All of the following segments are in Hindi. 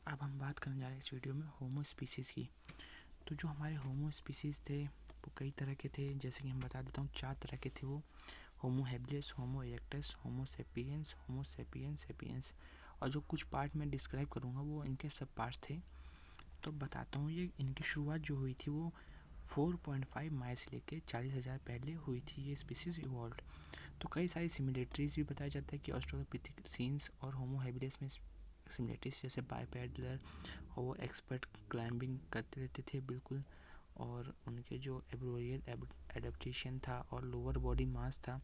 अब हम बात करने जा रहे हैं इस वीडियो में होमो स्पीसीज़ की। तो जो हमारे होमो स्पीसीज़ थे वो कई तरह के थे, जैसे कि हम बता देता हूँ 4 तरह के थे वो। होमो हैबिलिस, होमो इरेक्टस, होमो सेपियंस सेपियंस। और जो कुछ पार्ट मैं डिस्क्राइब करूँगा वो इनके सब पार्ट थे। तो बताता हूँ, ये इनकी शुरुआत जो हुई थी वो 4.5 माइल से लेके 40,000 पहले हुई थी ये स्पीसीज़ इवॉल्व। तो कई सारी सिमिलरिटीज़ भी बताया जाता है कि ऑस्ट्रेलोपिथेकसीन्स और होमो हैबिलिस में सिमिलरिटीज़, जैसे बाइपेडलर और वो एक्सपर्ट क्लाइंबिंग करते रहते थे बिल्कुल, और उनके जो एब्रोरियल एडेप्टेशन था और लोअर बॉडी मास था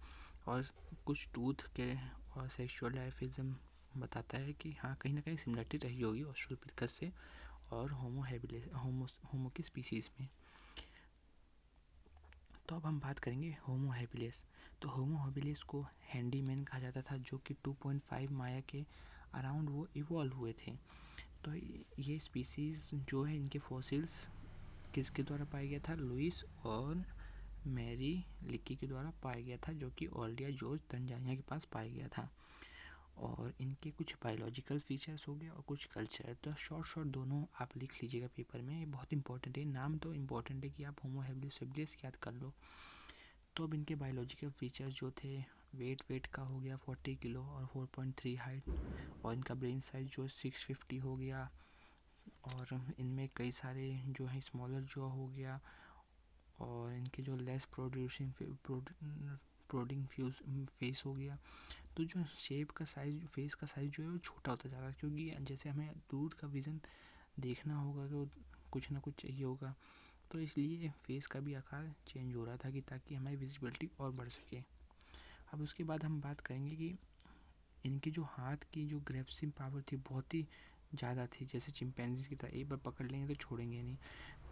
और कुछ टूथ के और सेक्सुअल डायफिज्म बताता है कि हाँ कहीं ना कहीं सिमिलरिटी रही होगी ऑस्ट्रेलोपिथेकस से और होमो की स्पीसीज़ में। तो अब हम बात करेंगे होमो हैबिलिस। तो होमो हैबिलिस को हैंडीमैन कहा जाता था, जो कि 2.5 माया के अराउंड वो इवॉल्व हुए थे। तो ये स्पीसीज़ जो है, इनके फॉसिल्स किसके द्वारा पाया गया था? लुइस और मैरी लिक्की के द्वारा पाया गया था, जो कि ओल्डिया जॉर्ज तंजानिया के पास पाया गया था। और इनके कुछ बायोलॉजिकल फीचर्स हो गए और कुछ कल्चर। तो शॉर्ट दोनों आप लिख लीजिएगा पेपर में, ये बहुत इंपॉर्टेंट है। नाम तो इम्पॉर्टेंट है कि आप होमो हैबिलिस याद कर लो। तो अब इनके बायोलॉजिकल फीचर्स जो थे, वेट का हो गया 40 किलो और 4.3 हाइट, और इनका ब्रेन साइज जो 650 हो गया, और इनमें कई सारे जो है स्मॉलर जॉ हो गया, और इनके जो लेस प्रोडिंग फेस हो गया। तो जो शेप का साइज, फेस का साइज जो है वो छोटा होता जा रहा है, क्योंकि जैसे हमें दूर का विज़न देखना होगा तो कुछ ना कुछ चाहिए होगा, तो इसलिए फेस का भी आकार चेंज हो रहा था कि ताकि हमारी विजिबिलिटी और बढ़ सके। अब उसके बाद हम बात करेंगे कि इनके जो हाथ की जो ग्रैप्सिंग पावर थी बहुत ही ज़्यादा थी, जैसे चिंपैंजी की तरह, एक बार पकड़ लेंगे तो छोड़ेंगे नहीं।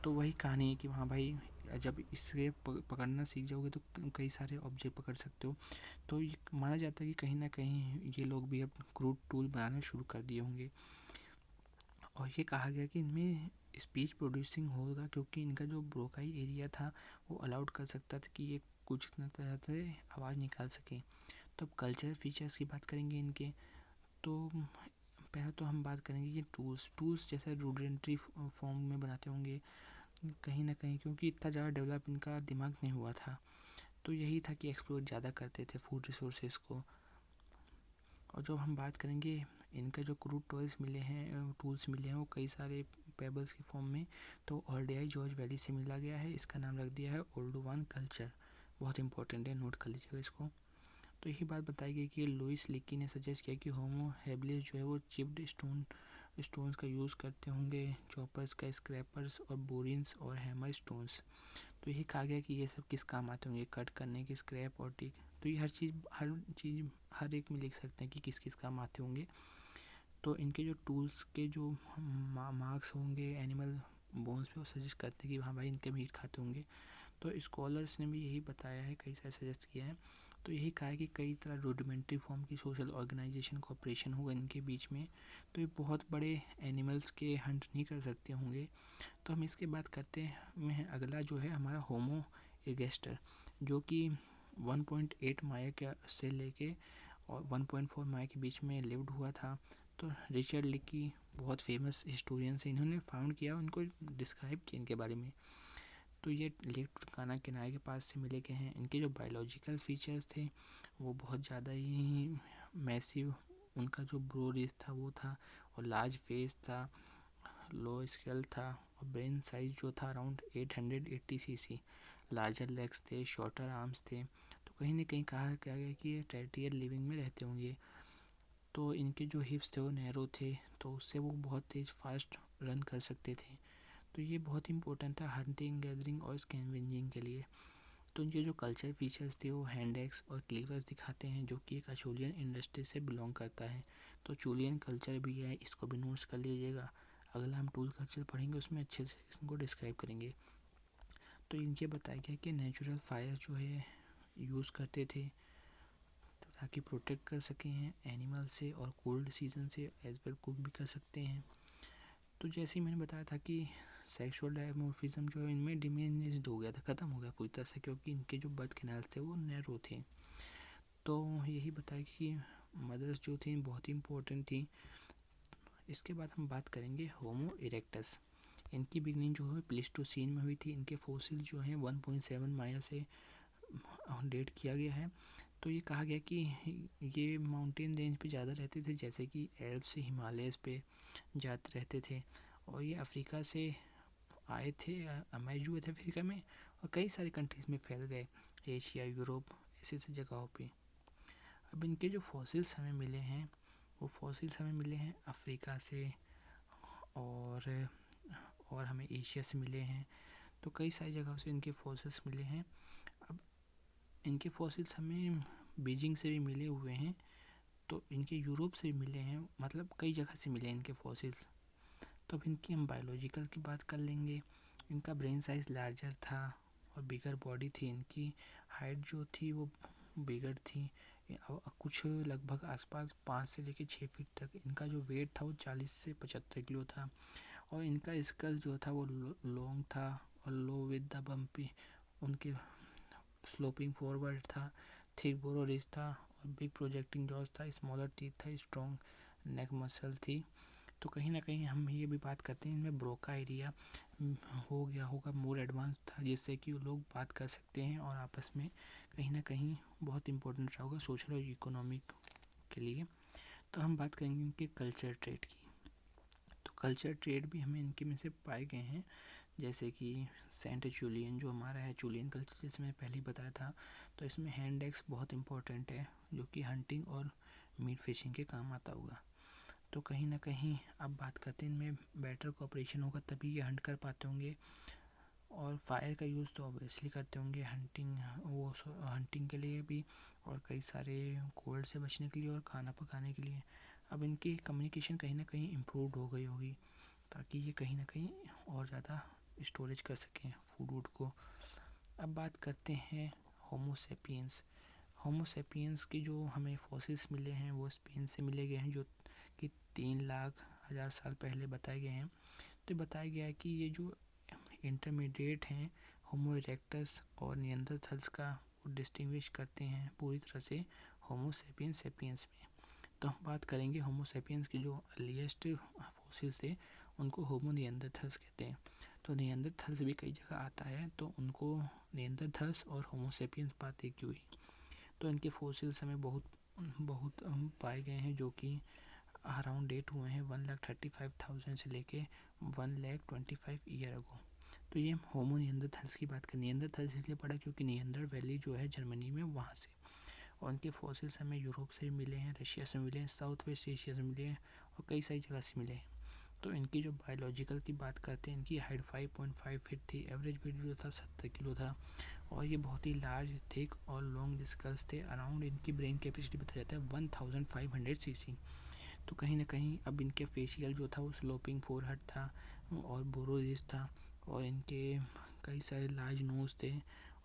तो वही कहानी है कि हाँ भाई, जब इससे पकड़ना सीख जाओगे तो कई सारे ऑब्जेक्ट पकड़ सकते हो। तो ये माना जाता है कि कहीं ना कहीं ये लोग भी अब क्रूड टूल बनाना शुरू कर दिए होंगे। और ये कहा गया कि इनमें स्पीच प्रोड्यूसिंग होगा, क्योंकि इनका जो ब्रोकाई एरिया था वो अलाउड कर सकता था कि ये कुछ न तरह से आवाज़ निकाल सके। तो अब कल्चरल फीचर्स की बात करेंगे इनके। तो पहले तो हम बात करेंगे कि टूल्स जैसे रूडिमेंट्री फॉर्म में बनाते होंगे कहीं ना कहीं, क्योंकि इतना ज़्यादा डेवलप इनका दिमाग नहीं हुआ था। तो यही था कि एक्सप्लोर ज़्यादा करते थे फूड रिसोर्सेज को। और जो हम बात करेंगे, इनका जो क्रूड टूल्स मिले हैं वो कई सारे पेबल्स की फॉर्म में। तो ओल्डियाई जॉर्ज वैली से मिला गया है, इसका नाम रख दिया है ओल्डोवान कल्चर। बहुत इंपॉर्टेंट है, नोट कर लीजिएगा इसको। तो यही बात बताई गई कि लुइस लिक्की ने सजेस्ट किया कि होमो हैबिलिस जो है वो चिप्ड स्टोन्स का यूज़ करते होंगे, चॉपर्स का, स्क्रैपर्स और बोरिन्स और हैमर स्टोन्स। तो यही कहा गया कि ये सब किस काम आते होंगे, कट करने के, स्क्रैप और टिक। तो ये हर एक में लिख सकते हैं कि किस किस काम आते होंगे। तो इनके जो टूल्स के जो मार्क्स होंगे एनिमल बोन्स पे, वो सजेस्ट करते हैं कि हाँ भाई इनके मीट खाते होंगे। तो स्कॉलर्स ने भी यही बताया है, कई सारे सजेस्ट किया है। तो यही कहा है कि कई तरह रूडिमेंट्री फॉर्म की सोशल ऑर्गेनाइजेशन कोऑपरेशन होगा इनके बीच में। तो ये बहुत बड़े एनिमल्स के हंट नहीं कर सकते होंगे। तो हम इसके बात करते हैं, अगला जो है हमारा होमो इरेक्टस, जो कि 1.8 माया के से लेके और 1.4 माया के बीच में लिव्ड हुआ था। तो रिचर्ड लिकी बहुत फेमस हिस्टोरियन से, इन्होंने फाउंड किया, उनको डिस्क्राइब किया इनके बारे में। तो ये लेक टुर्काना किनारे के पास से मिले गए हैं। इनके जो बायोलॉजिकल फीचर्स थे वो बहुत ज़्यादा ही मैसिव, उनका जो ब्रोड था वो था, और लार्ज फेस था, लो स्केल था, और ब्रेन साइज जो था अराउंड 880 सीसी। लार्जर लेग्स थे, शॉर्टर आर्म्स थे। तो कहीं ना कहीं कहा गया कि ये टेरिटोरियल लिविंग में रहते होंगे। तो इनके जो हिप्स थे वो नैरो थे, तो उससे वो बहुत तेज़ फास्ट रन कर सकते थे। तो ये बहुत इंपॉर्टेंट था हंटिंग, गैदरिंग और स्कैवेंजिंग के लिए। तो इनके जो कल्चर फीचर्स थे वो हैंड एक्स और क्लीवर्स दिखाते हैं, जो कि एक अचोलियन इंडस्ट्री से बिलोंग करता है। तो चूलियन कल्चर भी है, इसको भी नोट्स कर लीजिएगा। अगला हम टूल कल्चर पढ़ेंगे, उसमें अच्छे से इसको डिस्क्राइब करेंगे। तो इनके बताया गया कि नेचुरल फायर जो है यूज़ करते थे ताकि प्रोटेक्ट कर सकें एनिमल से, और कोल्ड सीजन से एज वेल कुक भी कर सकते हैं। तो जैसे ही मैंने बताया था कि सेक्सुअल डायमॉर्फिज्म जो है इनमें डिमिनिश्ड हो गया था, ख़त्म हो गया पूरी तरह से, क्योंकि इनके जो बर्थ कैनाल्स थे वो नैरो थे। तो यही बताया कि मदर्स जो थी बहुत ही इम्पोर्टेंट थी। इसके बाद हम बात करेंगे होमो इरेक्टस। इनकी बिगनिंग जो है प्लेस्टोसीन में हुई थी। इनके फॉसिल जो हैं 1.7 माया से डेट किया गया है। तो ये कहा गया कि ये माउंटेन रेंज पे ज़्यादा रहते थे, जैसे कि एल्प्स से हिमालयस पे जाते रहते थे। और ये अफ्रीका से आए थे, अमेज हुए थे अफ्रीका में, और कई सारे कंट्रीज़ में फैल गए, एशिया, यूरोप, ऐसे ऐसे जगहों पे। अब इनके जो फॉसिल्स हमें मिले हैं वो फॉसिल्स हमें मिले हैं अफ्रीका से, और हमें एशिया से मिले हैं। तो कई सारी जगहों से इनके फॉसिल्स मिले हैं। अब इनके फॉसिल्स हमें बीजिंग से भी मिले हुए हैं, तो इनके यूरोप से भी मिले हैं, मतलब कई जगह से मिले हैं इनके फॉसिल्स। तो अब इनकी हम बायोलॉजिकल की बात कर लेंगे। इनका ब्रेन साइज़ लार्जर था और बिगर बॉडी थी। इनकी हाइट जो थी वो बिगर थी, कुछ लगभग आसपास 5 से लेकर 6 फीट तक। इनका जो वेट था वो 40 से 75 किलो था। और इनका स्कल जो था वो लॉन्ग था और लो विद द बम्पी, उनके स्लोपिंग फॉरवर्ड था, थिक बोरो रिज था और बिग प्रोजेक्टिंग जॉज था, स्मॉलर टीथ था, स्ट्रॉन्ग नेक मसल थी। तो कहीं ना कहीं हम ये भी बात करते हैं इनमें ब्रोका एरिया हो गया होगा, मोर एडवांस था, जिससे कि वो लोग बात कर सकते हैं और आपस में कहीं ना कहीं बहुत इंपॉर्टेंट रहा होगा सोशल और इकोनॉमिक के लिए। तो हम बात करेंगे इनके कल्चर ट्रेड की। तो कल्चर ट्रेड भी हमें इनके में से पाए गए हैं, जैसे कि सेंट जूलियन जो हमारा है, जूलियन कल्चर जैसे मैंने पहले ही बताया था। तो इसमें हैंड एक्स बहुत इंपॉर्टेंट है, जो कि हंटिंग और मीट फिशिंग के काम आता होगा। तो कहीं ना कहीं अब बात करते हैं इनमें बेटर कोऑपरेशन होगा तभी ये हंट कर पाते होंगे। और फायर का यूज़ तो ऑब्वियसली करते होंगे हंटिंग के लिए भी, और कई सारे कोल्ड से बचने के लिए और खाना पकाने के लिए। अब इनकी कम्युनिकेशन कहीं ना कहीं इम्प्रूव्ड हो गई होगी, ताकि ये कहीं ना कहीं और ज़्यादा स्टोरेज कर सकें फूड को। अब बात करते हैं होमोसेपियंस। होमोसेपियंस की जो हमें फॉसिल्स मिले हैं वो स्पेन से मिले गए हैं, जो कि 3,00,000 साल पहले बताए गए हैं। तो बताया गया है कि ये जो इंटरमीडिएट हैं होमो इरेक्टस और निएंडरथाल्स का, वो डिस्टिंग्विश करते हैं पूरी तरह से होमोसेपियंस सेपियंस में। तो हम बात करेंगे होमोसेपियंस की जो अर्लीस्ट फॉसिल्स थे उनको होमो निएंडरथाल्स कहते हैं। तो निएंडरथाल्स भी कई जगह आता है, तो उनको निएंडरथाल्स और होमोसेपियंस बात एक हुई। तो इनके फॉसिल्स हमें बहुत बहुत पाए गए हैं, जो कि अराउंड डेट हुए हैं 1,35,000 से लेके 1,25,000 ईयर अगो। तो ये होमो निएंडरथाल्स की बात करें। निएंडरथाल्स इसलिए पड़ा क्योंकि निएंडर वैली जो है जर्मनी में, वहाँ से। और उनके फॉसिल्स हमें यूरोप से मिले हैं, रशिया से मिले हैं, साउथ वेस्ट एशिया से मिले हैं और कई सारी जगह से मिले हैं। तो इनकी जो बायोलॉजिकल की बात करते हैं, इनकी हाइट 5.5 फीट थी, एवरेज वेट जो था 70 किलो था, और ये बहुत ही लार्ज, थिक और लॉन्ग स्कल्स थे। अराउंड इनकी ब्रेन कैपेसिटी बताया जाता है 1500 सीसी। तो कहीं ना कहीं अब इनके फेशियल जो था वो स्लोपिंग फोरहेड था और बोरोजिस था, और इनके कई सारे लार्ज नोज थे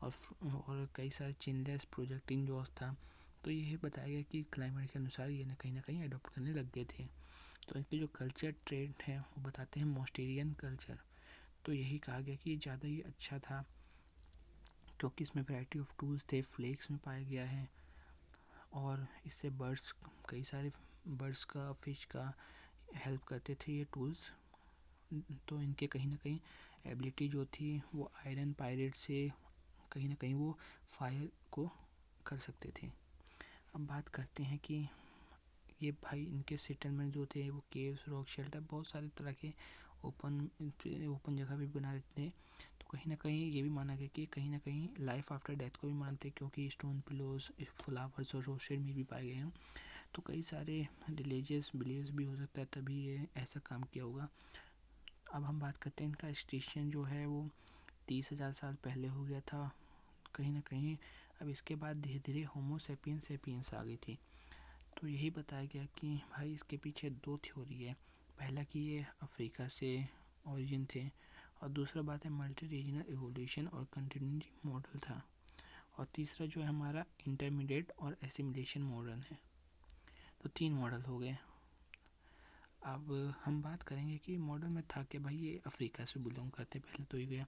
और कई सारे चिनलेस प्रोजेक्टिंग जॉस था। तो ये बताया गया कि क्लाइमेट के अनुसार ये कहीं ना कहीं अडोप्ट करने लग गए थे। तो इनके जो कल्चर ट्रेड है वो बताते हैं मोस्टेरियन कल्चर। तो यही कहा गया कि ज़्यादा ही अच्छा था, क्योंकि इसमें वैरायटी ऑफ टूल्स थे, फ्लेक्स में पाया गया है, और इससे बर्ड्स, कई सारे बर्ड्स का, फिश का हेल्प करते थे ये टूल्स। तो इनके कहीं ना कहीं एबिलिटी जो थी वो आयरन पायरेट से कहीं ना कहीं वो फायर को कर सकते थे। अब बात करते हैं कि ये भाई इनके सेटलमेंट जो थे वो केव्स, रॉक शेल्टर, बहुत सारे तरह के ओपन जगह भी बना लेते थे। तो कहीं ना कहीं ये भी माना गया कि कहीं ना कहीं लाइफ आफ्टर डेथ को भी मानते, क्योंकि स्टोन पिलोज, फ्लावर्स और रोस्टेड मीट भी पाए गए हैं। तो कई सारे रिलीजियस बिलीव्स भी हो सकता है, तभी ये ऐसा काम किया होगा। अब हम बात करते हैं इनका एक्सटिंक्शन जो है वो 30,000 साल पहले हो गया था कहीं ना कहीं। अब इसके बाद धीरे धीरे होमो सेपियंस सेपियंस आ गई थी। तो यही बताया गया कि भाई इसके पीछे दो थ्योरी है। पहला कि ये अफ्रीका से ओरिजिन थे, और दूसरा बात है मल्टी रीजनल एवोल्यूशन और कंटिन्यूटी मॉडल था, और तीसरा जो है हमारा इंटरमीडिएट और एसिमिलेशन मॉडल है। तो 3 मॉडल हो गए। अब हम बात करेंगे कि मॉडल में था कि भाई ये अफ्रीका से बिलोंग करते, पहले तो ही गया।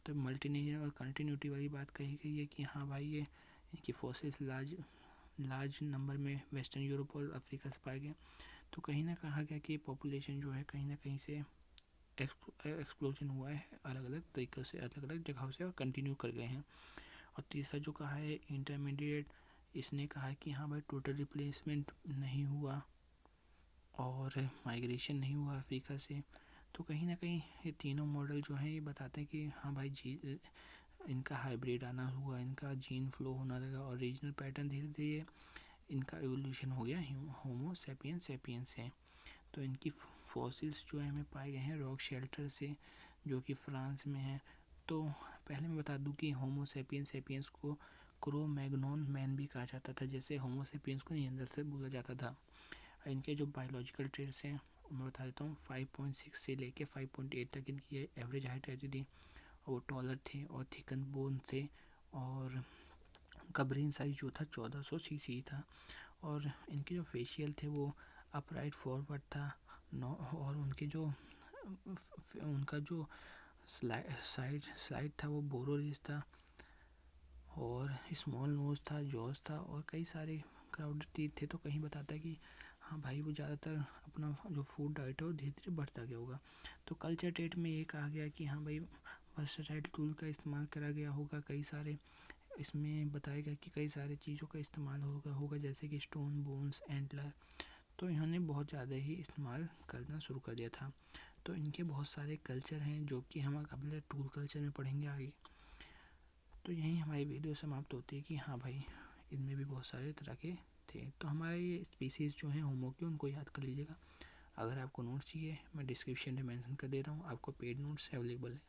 तो मल्टी रीजनल और कंटिन्यूटी वाली बात कही गई है कि हाँ भाई ये इनकी फोर्सेस लार्ज नंबर में वेस्टर्न यूरोप और अफ्रीका से पाए गए। तो कहीं ना कहा गया कि पॉपुलेशन जो है कहीं ना कहीं से एक्सप्लोजन हुआ है अलग अलग तरीक़ों से, अलग अलग जगहों से, और कंटिन्यू कर गए हैं। और तीसरा जो कहा है इंटरमीडिएट, इसने कहा कि हाँ भाई टोटल रिप्लेसमेंट नहीं हुआ और माइग्रेशन नहीं हुआ अफ्रीका से। तो कहीं ना कहीं ये तीनों मॉडल जो हैं ये बताते हैं कि हाँ भाई जी इनका हाइब्रिड आना हुआ, इनका जीन फ्लो होना लगा और रीजनल पैटर्न धीरे धीरे इनका एवोल्यूशन हो गया होमो सेपियन सेपियन से। तो इनकी फॉसिल्स जो है हमें पाए गए हैं रॉक शेल्टर से, जो कि फ्रांस में है। तो पहले मैं बता दूं कि होमो सेपियन सेपियंस को क्रो मैग्नोन मैन भी कहा जाता था, जैसे होमो सेपियंस को नियंदर से बोला जाता था। इनके जो बायोलॉजिकल ट्रेड्स हैं मैं बता देता हूँ। 5.6 से लेके 5.8 तक इनकी एवरेज हाइट रहती थी, और वो टॉलर थे और थिकन बोन थे, और उनका ब्रेन साइज जो था 1400 सीसी था, और इनके जो फेशियल थे वो अपराइट फॉरवर्ड था और उनका जो साइड था वो बोरोरिस था, और स्मॉल नोज था, जॉज था, और कई सारे क्राउडेड टीथ थे। तो कहीं बताता है कि हाँ भाई वो ज़्यादातर अपना जो फूड डाइट है वो धीरे धीरे बढ़ता गया होगा। तो कल्चर ट्रेट में ये कहा गया कि हाँ भाई वर्सटाइल टूल का इस्तेमाल करा गया होगा, कई सारे इसमें बताया गया कि कई सारी चीज़ों का इस्तेमाल होगा जैसे कि स्टोन, बोन्स, एंटलर। तो इन्होंने बहुत ज़्यादा ही इस्तेमाल करना शुरू कर दिया था। तो इनके बहुत सारे कल्चर हैं जो कि हम अगले टूल कल्चर में पढ़ेंगे आगे। तो यहीं हमारी वीडियो समाप्त होती है कि हाँ भाई इनमें भी बहुत सारे तरह के थे। तो हमारे ये स्पीसीज़ जो हैं होमो के, उनको याद कर लीजिएगा। अगर आपको नोट्स चाहिए मैं डिस्क्रिप्शन में मेंशन कर दे रहा हूँ, आपको पेड नोट्स अवेलेबल है।